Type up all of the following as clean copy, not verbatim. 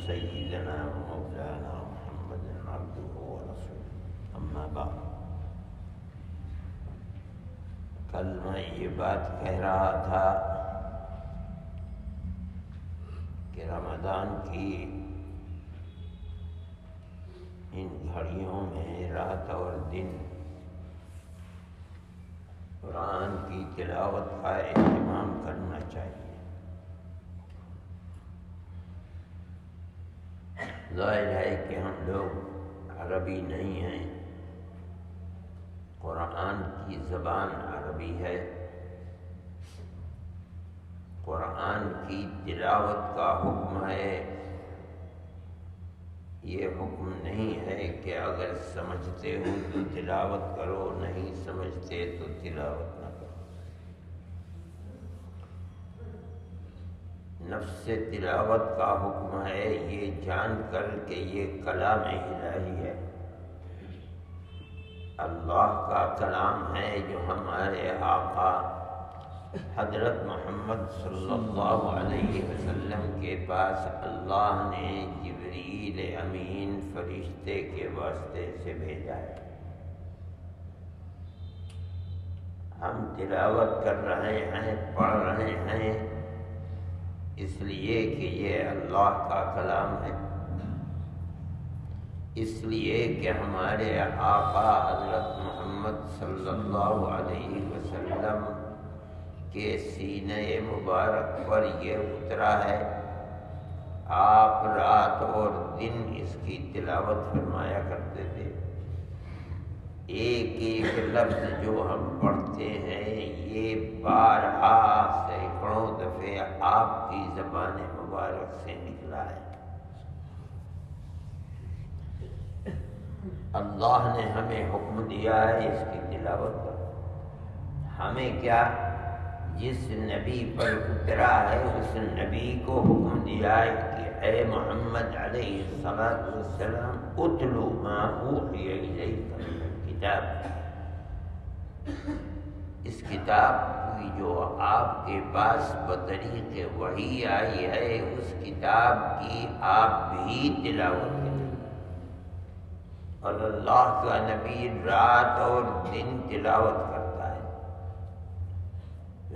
سيدنا ومولانا محمد عبده ورسوله اما بعد۔ کل میں یہ بات کہہ رہا تھا کہ رمضان کی ان گھڑیوں میں رات اور دن قرآن کی تلاوت کا اہتمام کرنا چاہیے۔ ظاہر ہے کہ ہم لوگ عربی نہیں ہیں، قرآن کی زبان عربی ہے، قرآن کی تلاوت کا حکم ہے۔ یہ حکم نہیں ہے کہ اگر سمجھتے ہو تو تلاوت کرو، نہیں سمجھتے تو تلاوت نہ کرو۔ نفس تلاوت کا حکم ہے یہ جان کر کہ یہ کلام الہی ہے، اللہ کا کلام ہے، جو ہمارے آقا حضرت محمد صلی اللہ علیہ وسلم کے پاس اللہ نے جبریل امین فرشتے کے واسطے سے بھیجا ہے۔ ہم تلاوت کر رہے ہیں، پڑھ رہے ہیں، اس لیے کہ یہ اللہ کا کلام ہے، اس لیے کہ ہمارے آقا حضرت محمد صلی اللہ علیہ وسلم کے سینہ مبارک پر یہ اترا ہے۔ آپ رات اور دن اس کی تلاوت فرمایا کرتے تھے۔ ایک ایک لفظ جو ہم پڑھتے ہیں یہ بارہا سینکڑوں دفعے آپ کی زبان مبارک سے نکلا ہے۔ اللہ نے ہمیں حکم دیا ہے اس کی تلاوت کا۔ ہمیں کیا، جس نبی پر اترا ہے اس نبی کو حکم دیا ہے کہ اے محمد علیہ السلام اتلو ما اوحی الیک من الکتاب، اس کتاب کی جو آپ کے پاس بطریق وحی آئی ہے اس کتاب کی آپ بھی تلاوت کریں۔ اور اللہ کا نبی رات اور دن تلاوت کرتا ہے۔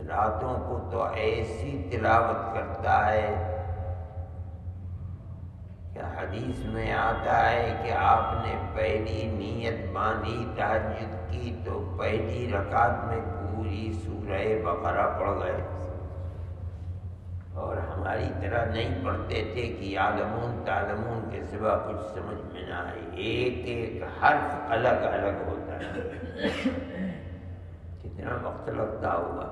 راتوں کو تو ایسی تلاوت کرتا ہے کہ حدیث میں آتا ہے کہ آپ نے پہلی نیت باندھی تہجد کی تو پہلی رکعت میں پوری سورہ بقرہ پڑھ گئے، اور ہماری طرح نہیں پڑھتے تھے کہ یعلمون تعلمون کے سوا کچھ سمجھ میں نہ آئے، ایک ایک حرف الگ الگ ہوتا ہے۔ کتنا وقت لگتا ہوگا۔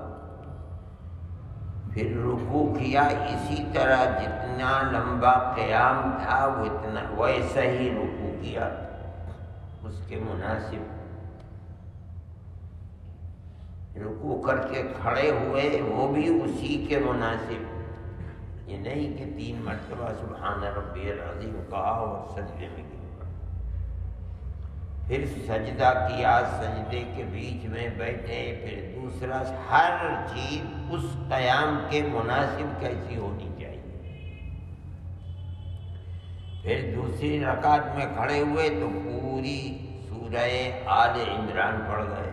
پھر رکوع کیا، اسی طرح جتنا لمبا قیام تھا ویسا ہی رکوع کیا، اس کے مناسب رکوع کر کے کھڑے ہوئے وہ بھی اسی کے مناسب۔ یہ نہیں کہ 3 مرتبہ سبحان ربی العظیم کہا اور سجدے میں گر پڑا۔ پھر سجدہ کیا، سجدے کے بیچ میں بیٹھے، پھر دوسرا، ہر چیز اس قیام کے مناسب کیسی ہونی چاہیے۔ پھر دوسری رکعت میں کھڑے ہوئے تو پوری سورہ آل عمران پڑھ گئے۔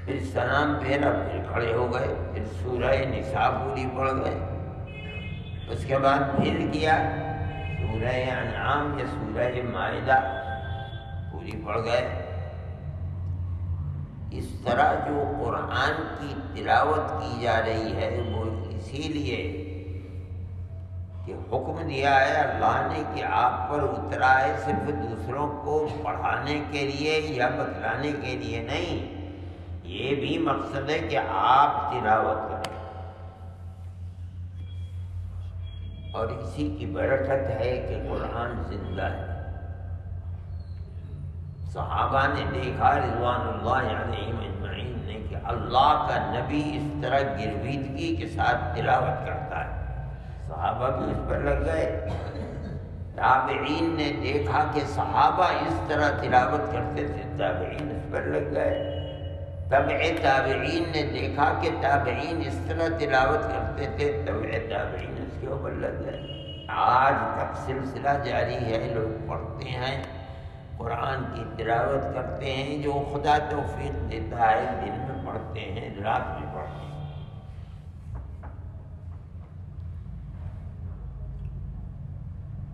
پھر سلام پھیرا، پھر کھڑے ہو گئے، پھر سورہ نساء پوری پڑھ گئے۔ اس کے بعد پھر کیا سورہ انعام یا سورہ مائدہ پوری پڑھ گئے۔ اس طرح جو قرآن کی تلاوت کی جا رہی ہے وہ اسی لیے کہ حکم دیا ہے اللہ نے کہ آپ پر اترا ہے، صرف دوسروں کو پڑھانے کے لیے یا بتلانے کے لیے نہیں، یہ بھی مقصد ہے کہ آپ تلاوت کریں۔ اور اسی کی برکت ہے کہ قرآن زندہ ہے۔ صحابہ نے دیکھا رضوان اللہ علیہم اجمعین نے کہ اللہ کا نبی اس طرح گرویدگی کے ساتھ تلاوت کرتا ہے، صحابہ بھی اس پر لگ گئے۔ تابعین نے دیکھا کہ صحابہ اس طرح تلاوت کرتے تھے، تابعین اس پر لگ گئے۔ تبع تابعین نے دیکھا کہ تابعین اس طرح تلاوت کرتے تھے، تبع تابعین اس کے اوپر لگ گئے۔ آج تک سلسلہ جاری ہے، لوگ پڑھتے ہیں، قرآن کی تلاوت کرتے ہیں، جو خدا توفیق دیتا ہے، دن میں پڑھتے ہیں، رات میں پڑھتے ہیں۔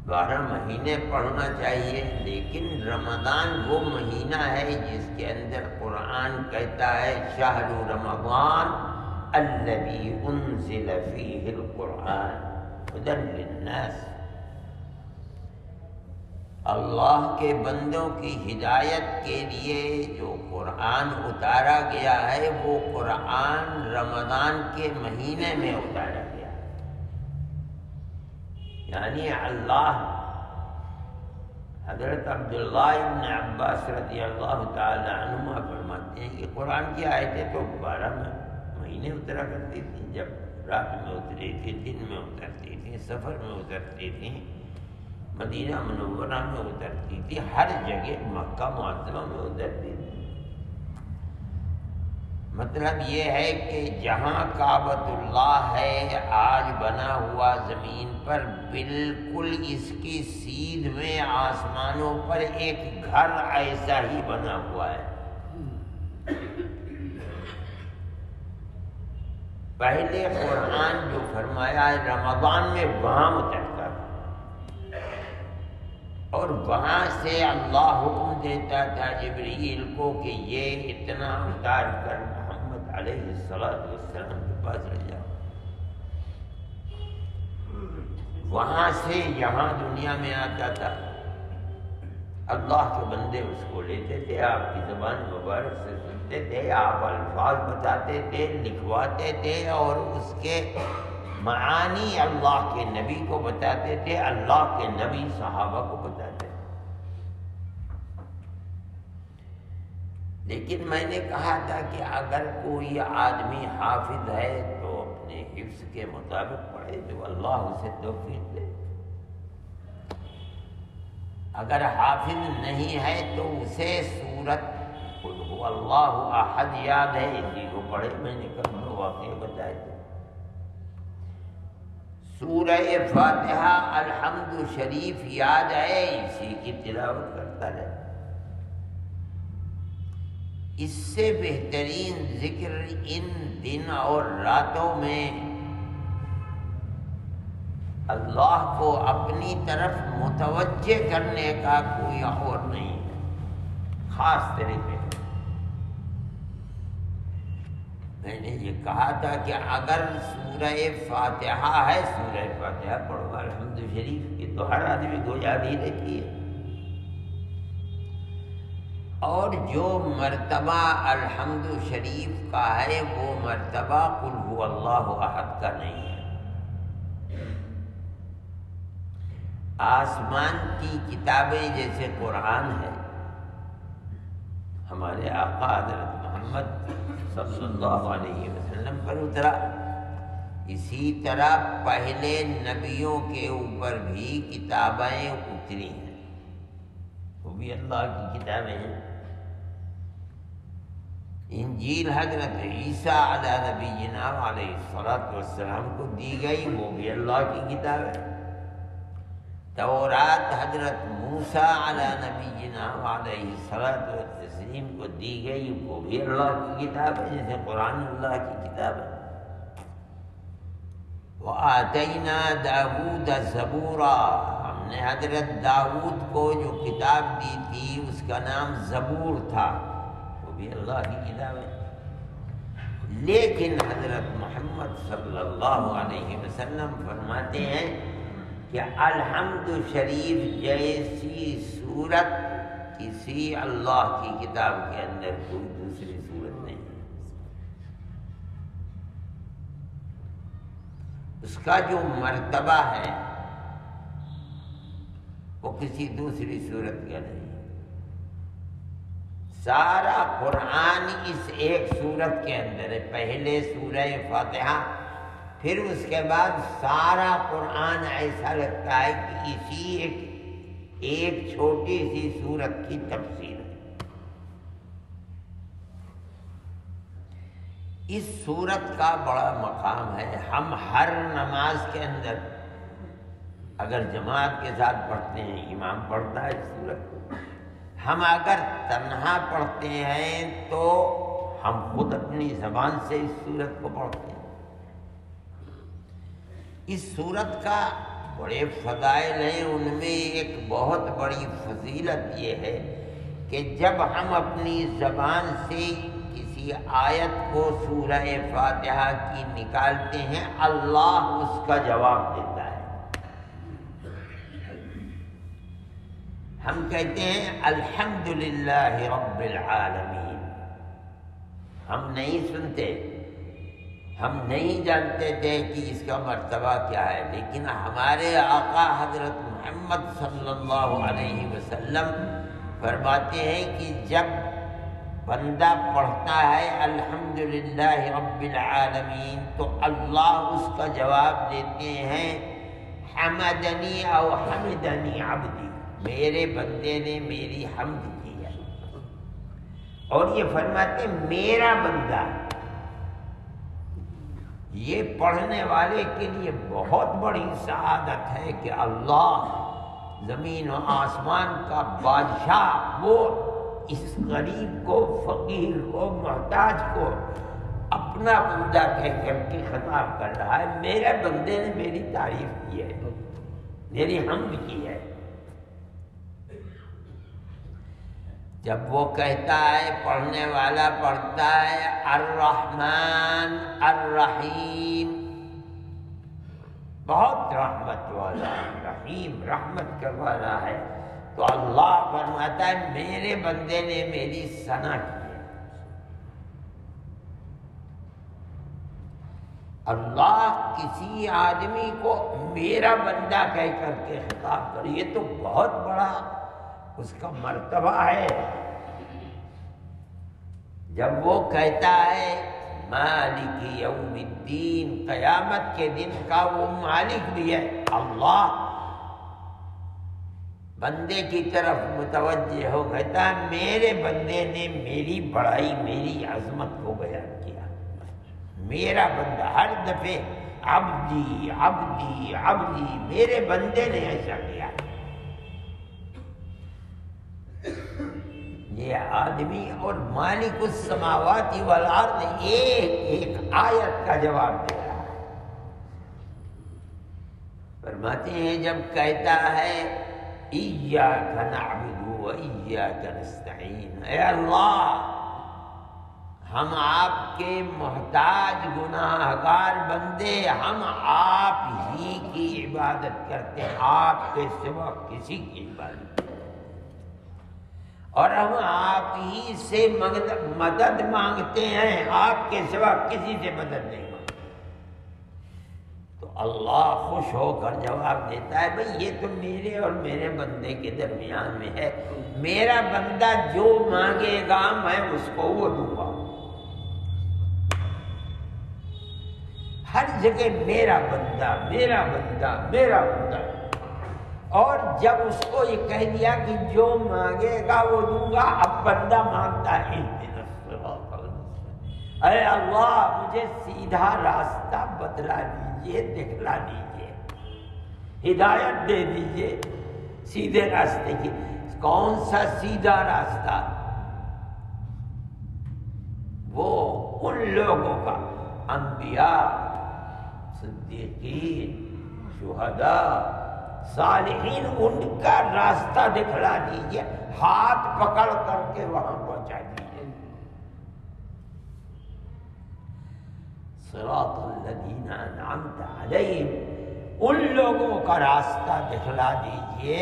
12 مہینے پڑھنا چاہیے، لیکن رمضان وہ مہینہ ہے جس کے اندر قرآن کہتا ہے شہر رمضان الذی انزل فیہ القرآن ھدی للناس۔ اللہ کے بندوں کی ہدایت کے لیے جو قرآن اتارا گیا ہے، وہ قرآن رمضان کے مہینے میں اتارا گیا ہے۔ یعنی اللہ حضرت عبداللہ ابن عباس رضی اللہ تعالی عنہما فرماتے ہیں کہ قرآن کی آیتیں تو 12 مہینے اترا کرتی تھیں، جب رات میں اتری تھی، دن میں اترتی تھی، سفر میں اترتی تھی، مدینہ منورہ میں اترتی تھی، ہر جگہ مکہ معظمہ میں اترتی تھی۔ مطلب یہ ہے کہ جہاں کعبۃ اللہ ہے آج بنا ہوا زمین پر، بالکل اس کی سیدھ میں آسمانوں پر ایک گھر ایسا ہی بنا ہوا ہے۔ پہلے قرآن جو فرمایا ہے رمضان میں وہاں اترتا تھا، اور وہاں سے اللہ حکم دیتا تھا جبرائیل کو کہ یہ اتنا اتار کر محمد علیہ السلام کے پاس لے جاؤ۔ وہاں سے یہاں دنیا میں آتا تھا، اللہ کے بندے اس کو لیتے تھے، آپ کی زبان مبارک سے سنتے تھے، آپ الفاظ بتاتے تھے، لکھواتے تھے، اور اس کے معانی اللہ کے نبی کو بتاتے تھے، اللہ کے نبی صحابہ کو بتاتے تھے۔ لیکن میں نے کہا تھا کہ اگر کوئی آدمی حافظ ہے تو اپنے حفظ کے مطابق پڑھے، جو اللہ اسے توفیق دے۔ اگر حافظ نہیں ہے تو اسے سورت قل هو اللہ احد یاد ہے، اسی کو پڑھے۔ میں نے کل 2 واقعے بتائے تھے۔ سورہ فاتحہ الحمد شریف یاد ہے، اسی کی تلاوت کرتا رہے۔ اس سے بہترین ذکر ان دن اور راتوں میں اللہ کو اپنی طرف متوجہ کرنے کا کوئی اور نہیں ہے، خاص طریقے سے۔ میں نے یہ کہا تھا کہ اگر سورہ فاتحہ ہے، سورہ فاتحہ پڑھو، الحمد شریف کی تو ہر آدمی کو یاد ہی رہتی ہے، اور جو مرتبہ الحمد شریف کا ہے وہ مرتبہ قل هو اللہ احد کا نہیں ہے۔ آسمان کی کتابیں جیسے قرآن ہے، ہمارے آقا حضرت محمد صلی اللہ علیہ وسلم پر اترا، اسی طرح پہلے نبیوں کے اوپر بھی کتابیں اتری ہیں، وہ بھی اللہ کی کتابیں ہیں۔ انجیل حضرت عیسیٰ علیہ نبینا علیہ السلام کو دی گئی، وہ بھی اللہ کی کتاب ہے۔ تورات حضرت موسیٰ علیہ نبینا علیہ السلام کو دی گئی، وہ بھی اللہ کی کتاب ہے، جیسے قرآن اللہ کی کتاب ہے۔ وَآتَيْنَا دَاوُودَ زَبُورًا، ہم نے حضرت داؤد کو جو کتاب دی تھی اس کا نام زبور تھا، وہ بھی اللہ کی کتاب ہے۔ لیکن حضرت محمد صلی اللہ علیہ وسلم فرماتے ہیں کہ الحمد شریف جیسی صورت کسی اللہ کی کتاب کے اندر کوئی دوسری صورت نہیں ہے۔ اس کا جو مرتبہ ہے وہ کسی دوسری صورت کا نہیں ہے۔ سارا قرآن اس ایک صورت کے اندر ہے، پہلے سورہ فاتحہ، پھر اس کے بعد سارا قرآن ایسا لگتا ہے کہ اسی ایک چھوٹی سی سورت کی تفسیر ہے۔ اس سورت کا بڑا مقام ہے. ہم ہر نماز کے اندر اگر جماعت کے ساتھ پڑھتے ہیں، امام پڑھتا ہے اس سورت کو، ہم اگر تنہا پڑھتے ہیں تو ہم خود اپنی زبان سے اس سورت کو پڑھتے ہیں. اس سورت کا بڑے فضائل ہیں. ان میں ایک بہت بڑی فضیلت یہ ہے کہ جب ہم اپنی زبان سے کسی آیت کو سورہ فاتحہ کی نکالتے ہیں، اللہ اس کا جواب دیتا ہے. ہم کہتے ہیں الحمدللہ رب العالمین. ہم نہیں سنتے، ہم نہیں جانتے تھے کہ اس کا مرتبہ کیا ہے، لیکن ہمارے آقا حضرت محمد صلی اللہ علیہ وسلم فرماتے ہیں کہ جب بندہ پڑھتا ہے الحمدللہ رب العالمین تو اللہ اس کا جواب دیتے ہیں حمدنی او حمدنی عبدی، میرے بندے نے میری حمد کی ہے. اور یہ فرماتے میرا بندہ. یہ پڑھنے والے کے لیے بہت بڑی سعادت ہے کہ اللہ زمین و آسمان کا بادشاہ وہ اس غریب کو، فقیر کو، محتاج کو اپنا بندہ کہہ کر کے خطاب کر رہا ہے. میرے بندے نے میری تعریف کی ہے، میری حمد کی ہے. جب وہ کہتا ہے، پڑھنے والا پڑھتا ہے الرحمن الرحیم، بہت رحمت والا، رحیم رحمت کا والا ہے، تو اللہ فرماتا ہے میرے بندے نے میری ثنا کی ہے. اللہ کسی آدمی کو میرا بندہ کہہ کر کے خطاب کرے، یہ تو بہت بڑا اس کا مرتبہ ہے. جب وہ کہتا ہے مالک یوم الدین، قیامت کے دن کا وہ مالک بھی ہے، اللہ بندے کی طرف متوجہ ہو کہتا ہے میرے بندے نے میری بڑائی، میری عظمت کو بیان کیا. میرا بندہ ہر دفعے عبدی عبدی عبدی، میرے بندے نے ایسا کیا. یہ آدمی اور مالک السماوات والارض ایک ایک آیت کا جواب دے رہا ہے. فرماتے ہیں جب کہتا ہے ایاک نعبد و ایاک نستعین، اے اللہ ہم آپ کے محتاج گناہگار بندے، ہم آپ ہی کی عبادت کرتے ہیں، آپ کے سوا کسی کی عبادت، اور ہم آپ ہی سے مدد مانگتے ہیں، آپ کے سوا کسی سے مدد نہیں مانگتے. تو اللہ خوش ہو کر جواب دیتا ہے بھئی یہ تو میرے اور میرے بندے کے درمیان میں ہے، میرا بندہ جو مانگے گا میں اس کو وہ دوں گا. ہر جگہ میرا بندہ میرا بندہ میرا بندہ. اور جب اس کو یہ کہہ دیا کہ جو مانگے گا وہ دوں گا، اب بندہ مانگتا ہے اہدنا الصراط المستقیم، اے اللہ مجھے سیدھا راستہ بتلا دیجئے، دکھلا دیجئے، ہدایت دے دیجئے سیدھے راستے کی. کون سا سیدھا راستہ؟ وہ ان لوگوں کا، انبیاء، صدیقین، شہداء، صالحین، ان کا راستہ دکھلا دیجئے، ہاتھ پکڑ کر کے وہاں پہنچا دیجئے. صراط الذین انعمت علیہم، ان لوگوں کا راستہ دکھلا دیجئے،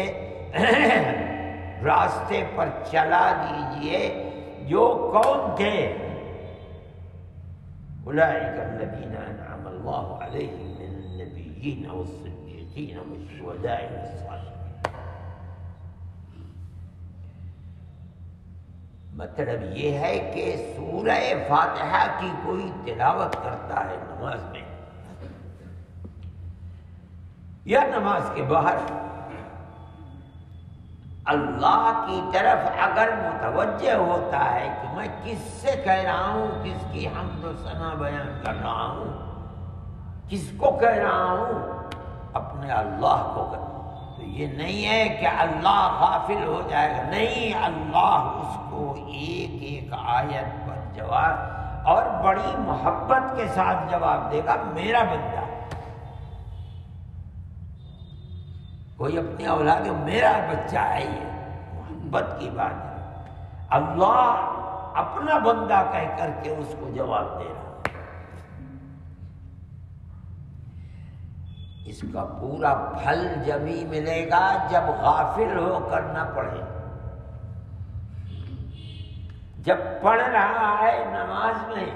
راستے پر چلا دیجئے جو کون تھے؟ اولئک الذین انعم اللہ علیہم من النبیین والصدیقین والشہداء والصالحین. مطلب یہ ہے کہ سورہ فاتحہ کی کوئی تلاوت کرتا ہے نماز میں یا نماز کے باہر، اللہ کی طرف اگر متوجہ ہوتا ہے کہ میں کس سے کہہ رہا ہوں، کس کی حمد و ثنا بیان کر رہا ہوں، کس کو کہہ رہا ہوں، اپنے اللہ کو کہہ، تو یہ نہیں ہے کہ اللہ غافل ہو جائے گا، نہیں، اللہ اس کو ایک ایک آیت پر جواب اور بڑی محبت کے ساتھ جواب دے گا، میرا بندہ۔ کوئی اپنی اولاد میرا بچہ ہے، یہ محبت کی بات ہے، اللہ اپنا بندہ کہہ کر کے اس کو جواب دے رہا ہے۔ اس کا پورا پھل جبھی ملے گا جب غافل ہو کر نہ پڑھے، جب پڑھ رہا ہے نماز میں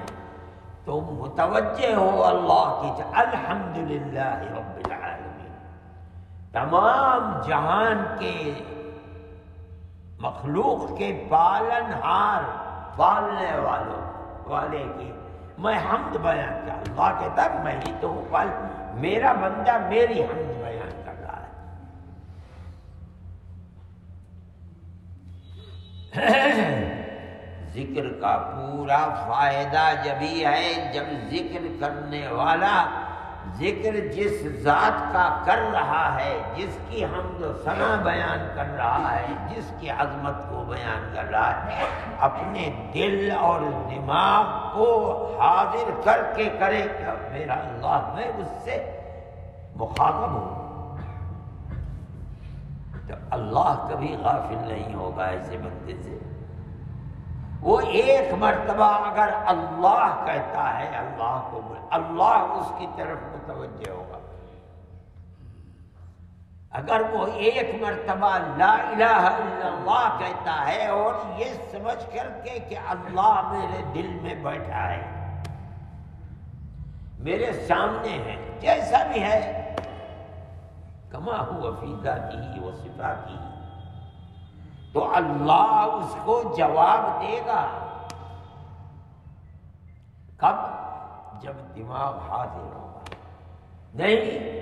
تو متوجہ ہو اللہ کی الحمدللہ رب العالمین، تمام جہان کے مخلوق کے پالن ہار، پالنے والے کی میں حمد بیان کیا۔ اللہ کہتا ہے میں ہی تو ہوں، میرا بندہ میری حمد بیان کر رہا ہے۔ ذکر کا پورا فائدہ جبھی ہے جب ذکر کرنے والا ذکر جس ذات کا کر رہا ہے، جس کی حمد و ثنا بیان کر رہا ہے، جس کی عظمت کو بیان کر رہا ہے، اپنے دل اور دماغ کو حاضر کر کے کرے کہ میرا اللہ، میں اس سے مخاطب ہوں، تو اللہ کبھی غافل نہیں ہوگا ایسے بندے سے۔ وہ ایک مرتبہ اگر اللہ کہتا ہے، اللہ کو اللہ اس کی طرف متوجہ ہوگا۔ اگر وہ ایک مرتبہ لا الہ الا اللہ کہتا ہے اور یہ سمجھ کر کے کہ اللہ میرے دل میں بیٹھا ہے، میرے سامنے ہے، جیسا بھی ہے، کما ہوا فی ذاتہ و صفاتہ، تو اللہ اس کو جواب دے گا۔ کب؟ جب دماغ حاضر ہوگا۔ نہیں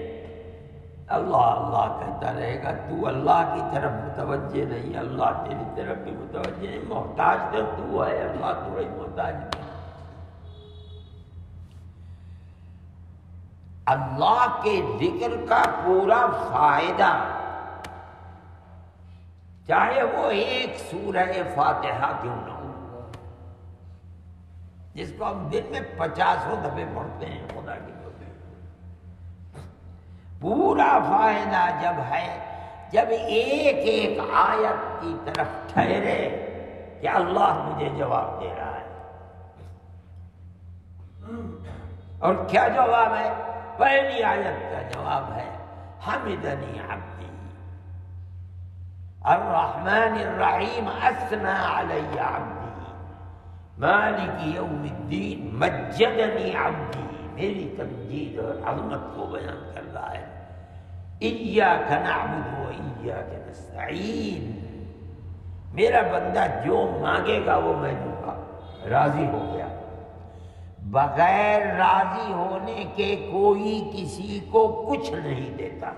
اللہ اللہ کہتا رہے گا، تو اللہ کی طرف متوجہ نہیں، اللہ تیری طرف بھی متوجہ نہیں، محتاج تو ہے، اللہ تھوڑی محتاج نہیں۔ اللہ کے ذکر کا پورا فائدہ، چاہے وہ ایک سورہ فاتحہ کیوں نہ ہو، جس کو ہم دن میں 50 دفعے پڑھتے ہیں، خدا کی توفیق، پورا فائدہ جب ہے جب ایک ایک آیت کی طرف ٹھہرے کہ اللہ مجھے جواب دے رہا ہے۔ اور کیا جواب ہے؟ پہلی آیت کا جواب ہے حمدنی عبدی الرحمن الرحیم اثنى علی عبدی مالک یوم الدین مجدنی عبدی، میری تمجید اور عظمت کو بیان کر رہا ہے۔ ایاک نعبد و ایاک نستعین، میرا بندہ جو مانگے گا وہ میں دوں گا، راضی ہو گیا۔ بغیر راضی ہونے کے کوئی کسی کو کچھ نہیں دیتا۔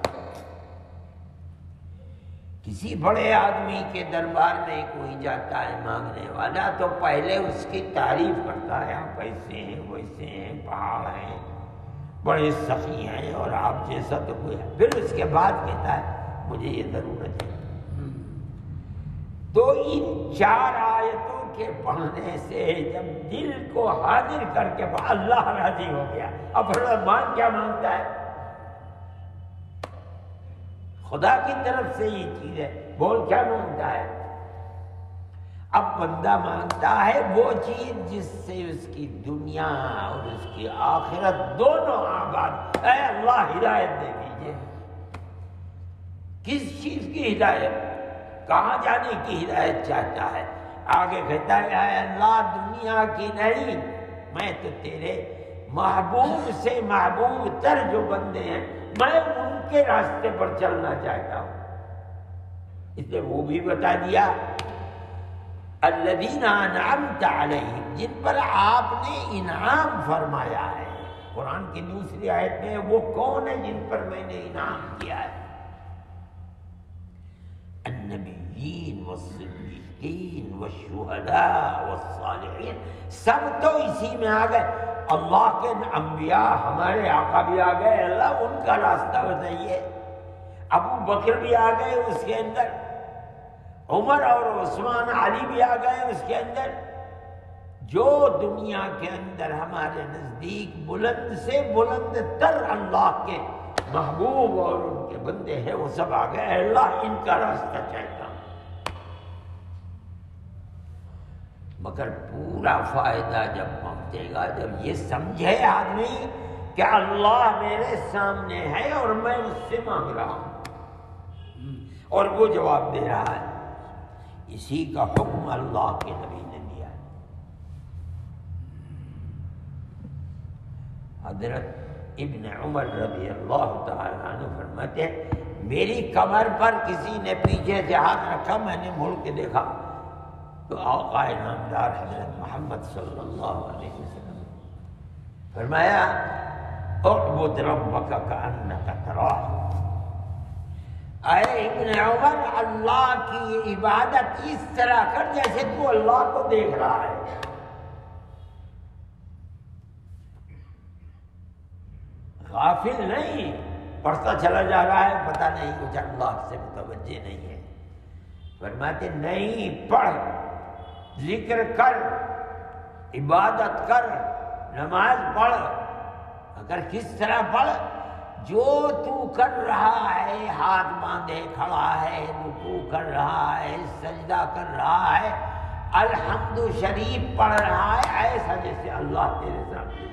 کسی بڑے آدمی کے دربار میں کوئی جاتا ہے مانگنے والا تو پہلے اس کی تعریف کرتا ہے، آپ ایسے ہیں ویسے ہیں، پہاڑ ہیں، بڑے سخی ہیں، اور آپ جیسا تو کوئی ہے، پھر اس کے بعد کہتا ہے مجھے یہ ضرورت ہے۔ تو ان 4 آیتوں کے پڑھنے سے جب دل کو حاضر کر کے اللہ راضی ہو گیا، اب رحمان کیا مانگتا ہے؟ خدا کی طرف سے یہ چیز ہے، بول کیا مانگتا ہے؟ اب بندہ مانگتا ہے وہ چیز جس سے اس کی دنیا اور اس کی آخرت دونوں آباد۔ اے اللہ ہدایت دے دیجیے۔ کس چیز کی ہدایت؟ کہاں جانے کی ہدایت چاہتا ہے؟ آگے کہتا ہے اے اللہ دنیا کی نہیں، میں تو تیرے محبوب سے محبوب تر جو بندے ہیں میں ان کے راستے پر چلنا چاہتا ہوں۔ اس نے وہ بھی بتا دیا الذین انعمت علیہم، جن پر آپ نے انعام فرمایا ہے۔ قرآن کی دوسری آیت میں وہ کون ہے جن پر میں نے انعام کیا ہے؟ النبیین والصدیقین والشہداء والصالحین، سب تو اسی میں آ گئے۔ اللہ کے انبیاء ہمارے آقا بھی آ گئے، اللہ ان کا راستہ بتائیے۔ ابو بکر بھی آ گئے اس کے اندر، عمر اور عثمان علی بھی آ گئے اس کے اندر۔ جو دنیا کے اندر ہمارے نزدیک بلند سے بلند تر اللہ کے محبوب اور ان کے بندے ہیں، وہ سب آ گئے۔ اللہ ان کا راستہ چاہتا ہوں، مگر پورا فائدہ جب پہنچے گا جب یہ سمجھے آدمی کہ اللہ میرے سامنے ہے اور میں اس سے مانگ رہا ہوں اور وہ جواب دے رہا ہے۔ اسی کا حکم اللہ کے نبی نے دیا ہے۔ حضرت ابن عمر رضی اللہ تعالیٰ عنہ فرماتے ہیں میری کمر پر کسی نے پیچھے سے ہاتھ رکھا، میں نے مڑ کے دیکھا تو آقا نامدار حضرت محمد صلی اللہ علیہ وسلم فرمایا اعبد ربک کأنک تراہ۔ اے ابن عمر، اللہ کی عبادت اس طرح کر جیسے تو اللہ کو دیکھ رہا ہے۔ غافل نہیں، پڑھتا چلا جا رہا ہے، پتہ نہیں کچھ اللہ سے متوجہ نہیں ہے۔ فرماتے نہیں، پڑھ، ذکر کر، عبادت کر، نماز پڑھ، اگر کس طرح پڑھ، جو تو کر رہا ہے، ہاتھ باندھے کھڑا ہے، رکوع کر رہا ہے، سجدہ کر رہا ہے، الحمد شریف پڑھ رہا ہے، ایسا جیسے اللہ تیرے سامنے۔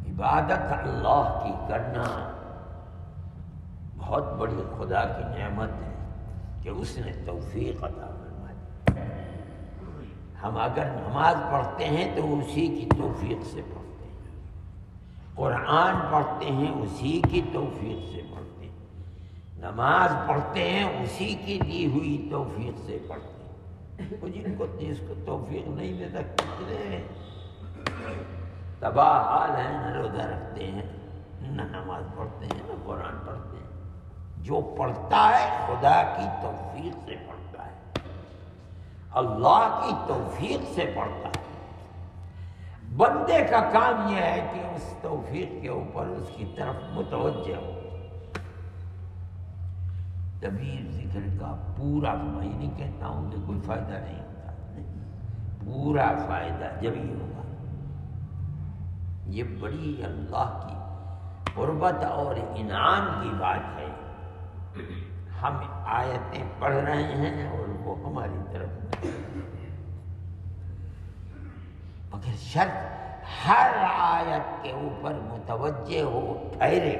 عبادت اللہ کی کرنا بہت بڑی خدا کی نعمت ہے کہ اس نے توفیق عطا فرمائی۔ ہم اگر نماز پڑھتے ہیں تو اسی کی توفیق سے پڑھتے ہیں، قرآن پڑھتے ہیں اسی کی توفیق سے پڑھتے ہیں، نماز پڑھتے ہیں اسی کی دی ہوئی توفیق سے پڑھتے ہیں۔ وہ جن کو جس کو توفیق نہیں دیتا کتنے تباہ حال ہیں، نہ روزہ رکھتے ہیں، نہ نماز پڑھتے ہیں، نہ قرآن پڑھتے ہیں۔ جو پڑھتا ہے خدا کی توفیق سے پڑھتا ہے، اللہ کی توفیق سے پڑھتا ہے۔ بندے کا کام یہ ہے کہ اس توفیق کے اوپر اس کی طرف متوجہ ہو۔ تبھی ذکر کا پورا، میں نہیں کہتا ہوں کہ کوئی فائدہ نہیں ہوتا، نہیں، پورا فائدہ جب ہی ہوگا۔ یہ بڑی اللہ کی قربت اور انعام کی بات ہے۔ ہم آیتیں پڑھ رہے ہیں اور وہ ہماری طرف مگر شرط ہر آیت کے اوپر متوجہ ہو، ٹھہرے۔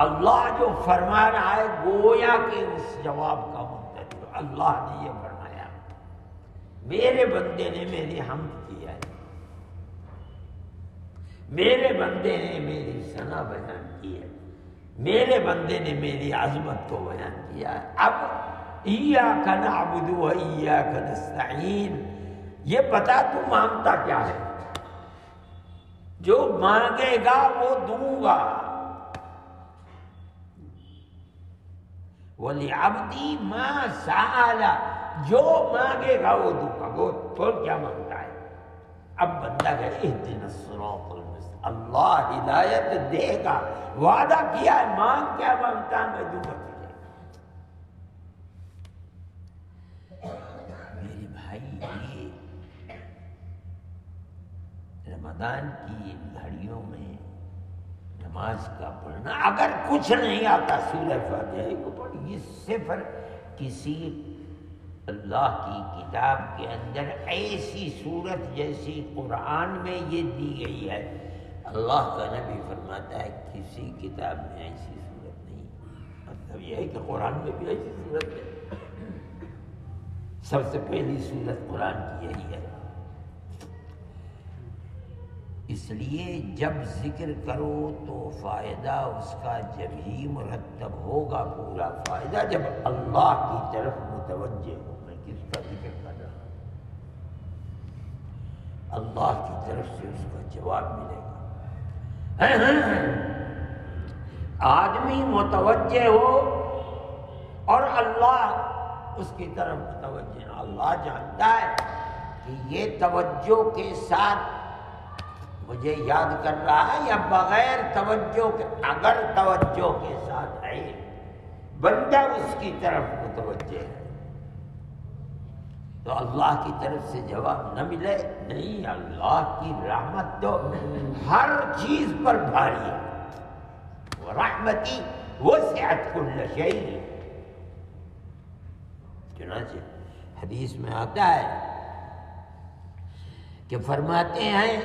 اللہ جو فرما رہا ہے گویا کہ اس جواب کا منتظر۔ اللہ نے یہ فرمایا، میرے بندے نے میری حمد کیا ہے، میرے بندے نے میری ثنا بیان کی ہے، میرے بندے نے میری عظمت کو بیان کیا ہے۔ اب ایاک نعبد و ایاک نستعین، یہ بتا تو مانگتا کیا ہے؟ جو مانگے گا وہ دوں گا۔ وَلِعَبْدِي مَا سَأَلَ، جو مانگے گا وہ دوں گا۔ وہ تو کیا مانگتا ہے؟ اب بندہ کہ اهدنا الصراط المستقیم، اللہ ہدایت دے گا، وعدہ کیا ہے، مانگ کیا مانگتا ہے، میں دوں گا تجھے۔ میرے بھائی، یہ رمضان کی گھڑیوں میں نماز کا پڑھنا، اگر کچھ نہیں آتا سورہ فاتحہ کو پڑھ، اس سے کسی اللہ کی کتاب کے اندر ایسی صورت جیسی قرآن میں یہ دی گئی ہے، اللہ کا نبی فرماتا ہے کسی کتاب میں ایسی صورت نہیں۔ مطلب یہ ہے کہ قرآن میں بھی ایسی صورت ہے، سب سے پہلی صورت قرآن کی یہی ہے۔ اس لیے جب ذکر کرو تو فائدہ اس کا جب ہی مرتب ہوگا، پورا فائدہ جب اللہ کی طرف متوجہ ہو۔ میں کس کا ذکر کر رہا ہوں؟ اللہ کی طرف سے اس کا جواب ملے گا۔ آدمی متوجہ ہو اور اللہ اس کی طرف متوجہ نہ، اللہ جانتا ہے کہ یہ توجہ کے ساتھ مجھے یاد کر رہا ہے یا بغیر توجہ کے، اگر توجہ کے ساتھ ہے بندہ اس کی طرف متوجہ ہے تو اللہ کی طرف سے جواب نہ ملے، نہیں، اللہ کی رحمت تو ہر چیز پر بھاری ہے، رحمتی وسعت کل شیء۔ چنانچہ حدیث میں آتا ہے کہ فرماتے ہیں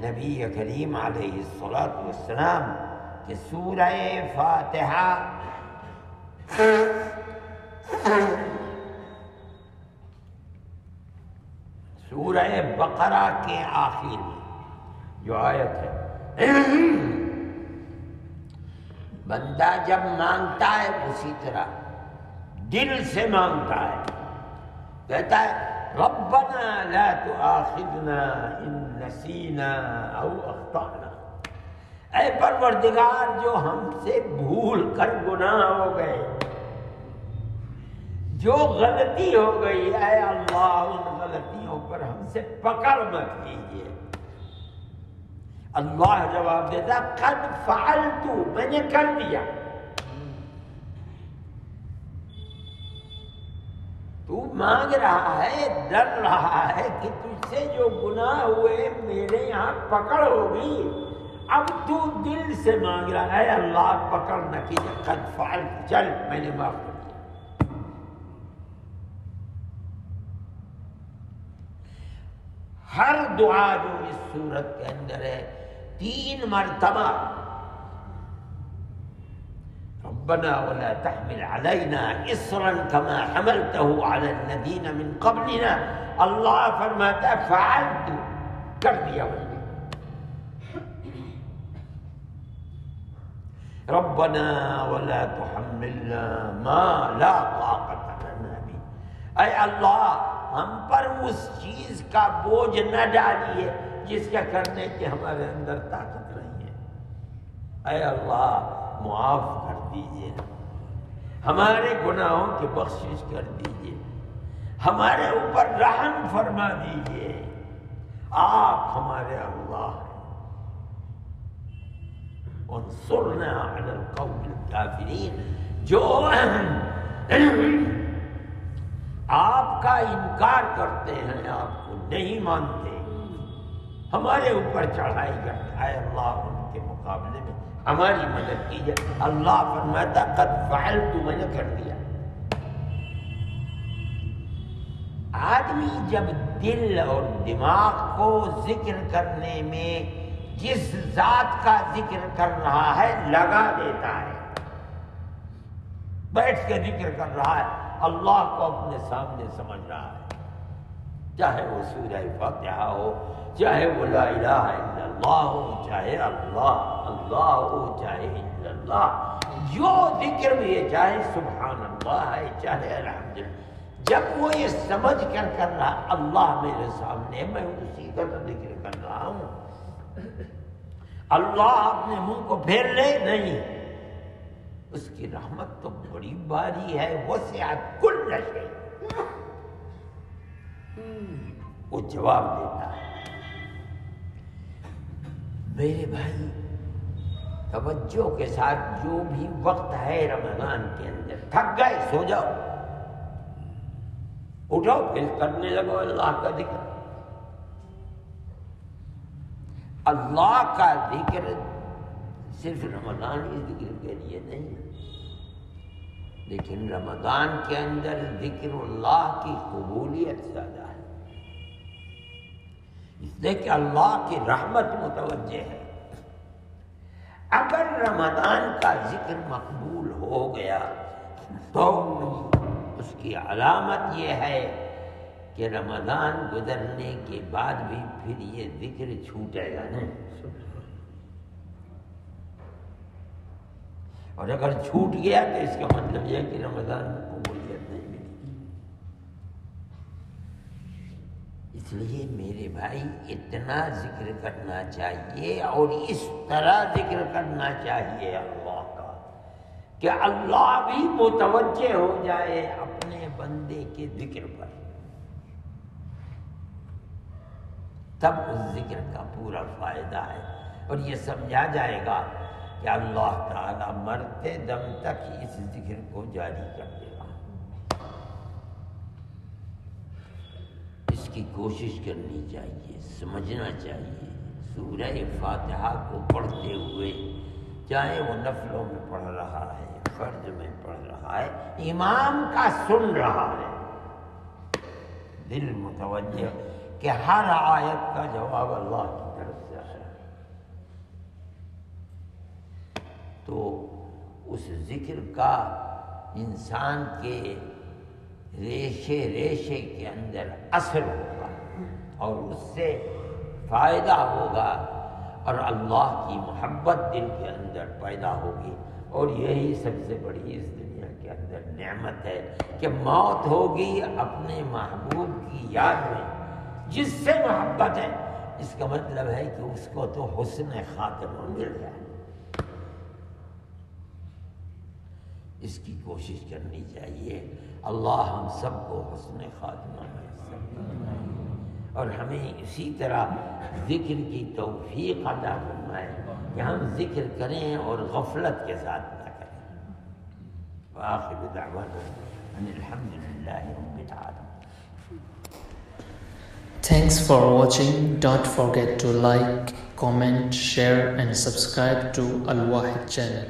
نبی کریم علیہ الصلاۃ والسلام کہ سورہ فاتحہ سورہ بقرہ کے آخر میں جو آیت ہے، بندہ جب مانگتا ہے اسی طرح دل سے مانگتا ہے، کہتا ہے ربنا لا تؤاخذنا ان نسینا او اخطأنا، اے پروردگار جو ہم سے بھول کر گناہ ہو گئے، جو غلطی ہو گئی، اے اللہ ان غلطیوں پر ہم سے پکڑ مت کیجیے۔ اللہ جواب دیتا قد فعلت، میں نے کر دیا، تو مانگ رہا ہے، ڈر رہا ہے کہ تجھ سے جو گناہ ہوئے میرے یہاں پکڑ ہوگی، اب تو دل سے مانگ رہا ہے اللہ پکڑ نہ کیجیے، قد فعلت، چل میں نے معاف کر دیا۔ ہر دعا جو اس سورت کے اندر ہے 3 مرتبہ ربنا ولا تحمل علينا اصرا كما حملته على الذين من قبلنا، اللہ فرماتا ہے فعلت، کر دیا میں نے، ربنا ولا تحملنا ما لا طاقة لنا به، اے اللہ ہم پر اس چیز کا بوجھ نہ ڈالیے جس کا کرنے کے ہمارے اندر طاقت نہیں ہے، اے اللہ معاف کر دیجئے، ہمارے گناہوں کی بخشش کر دیجئے، ہمارے اوپر رحم فرما دیجئے، آپ ہمارے اللہ ہیں، انصرنا علی القوم الکافرین، جو آپ کا انکار کرتے ہیں، آپ کو نہیں مانتے، ہمارے اوپر چڑھائی کرتے ہیں، اے اللہ ان کے مقابلے میں ہماری مدد کیجیے۔ اللہ فرماتا قد فعلت، میں نے کر دیا۔ آدمی جب دل اور دماغ کو ذکر کرنے میں جس ذات کا ذکر کر رہا ہے لگا دیتا ہے، بیٹھ کے ذکر کر رہا ہے، اللہ کو اپنے سامنے سمجھ رہا ہے، چاہے وہ سورہ فاتحہ ہو، چاہے وہ لا الہ الا اللہ ہو، چاہے اللہ ہو، چاہے الا اللہ، جو ذکر بھی ہے، چاہے سبحان اللہ ہے، چاہے الحمدللہ، جب وہ یہ سمجھ کر رہا اللہ میرے سامنے، میں اسی کا تو ذکر کر رہا ہوں، اللہ اپنے منہ کو پھیر لے نہیں، اس کی رحمت تو بڑی باری ہے، وسعت کل شیء، وہ جواب دیتا ہے۔ میرے بھائی توجہ کے ساتھ جو بھی وقت ہے رمضان کے اندر، تھک گئے سو جاؤ، اٹھو پھر کرنے لگو اللہ کا ذکر۔ اللہ کا ذکر صرف رمضان کے ذکر کے لیے نہیں، لیکن رمضان کے اندر ذکر اللہ کی قبولیت زیادہ ہے، اس لیے کہ اللہ کی رحمت متوجہ ہے۔ اگر رمضان کا ذکر مقبول ہو گیا تو اس کی علامت یہ ہے کہ رمضان گزرنے کے بعد بھی پھر یہ ذکر چھوٹے گا نہیں، اور اگر چھوٹ گیا تو اس کا مطلب یہ ہے کہ رمضان میں قبولیت نہیں ملی۔ اس لیے میرے بھائی اتنا ذکر کرنا چاہیے اور اس طرح ذکر کرنا چاہیے اللہ کا کہ اللہ بھی متوجہ ہو جائے اپنے بندے کے ذکر پر، تب اس ذکر کا پورا فائدہ ہے، اور یہ سمجھا جائے گا کہ اللہ تعالیٰ مرتے دم تک اس ذکر کو جاری کر دے گا۔ اس کی کوشش کرنی چاہیے، سمجھنا چاہیے۔ سورہ فاتحہ کو پڑھتے ہوئے، چاہے وہ نفلوں میں پڑھ رہا ہے، فرض میں پڑھ رہا ہے، امام کا سن رہا ہے، دل متوجہ کہ ہر آیت کا جواب اللہ کی طرف سے ہے، تو اس ذکر کا انسان کے ریشے ریشے کے اندر اثر ہوگا اور اس سے فائدہ ہوگا، اور اللہ کی محبت دل کے اندر پیدا ہوگی، اور یہی سب سے بڑی اس دنیا کے اندر نعمت ہے کہ موت ہوگی اپنے محبوب کی یاد میں، جس سے محبت ہے۔ اس کا مطلب ہے کہ اس کو تو حسن خاتمہ مل جائے۔ اس کی کوشش کرنی چاہیے۔ اللہ ہم سب کو حسن خاتمہ میسر فرمائے، اور ہمیں اسی طرح ذکر کی توفیق عطا فرمائے کہ ہم ذکر کریں اور غفلت کے ساتھ نہ کریں۔ وآخر دعوانا ان الحمد للہ رب العالمین۔ Thanks for watching. Don't forget to like, comment, share and subscribe to Al Wahid channel.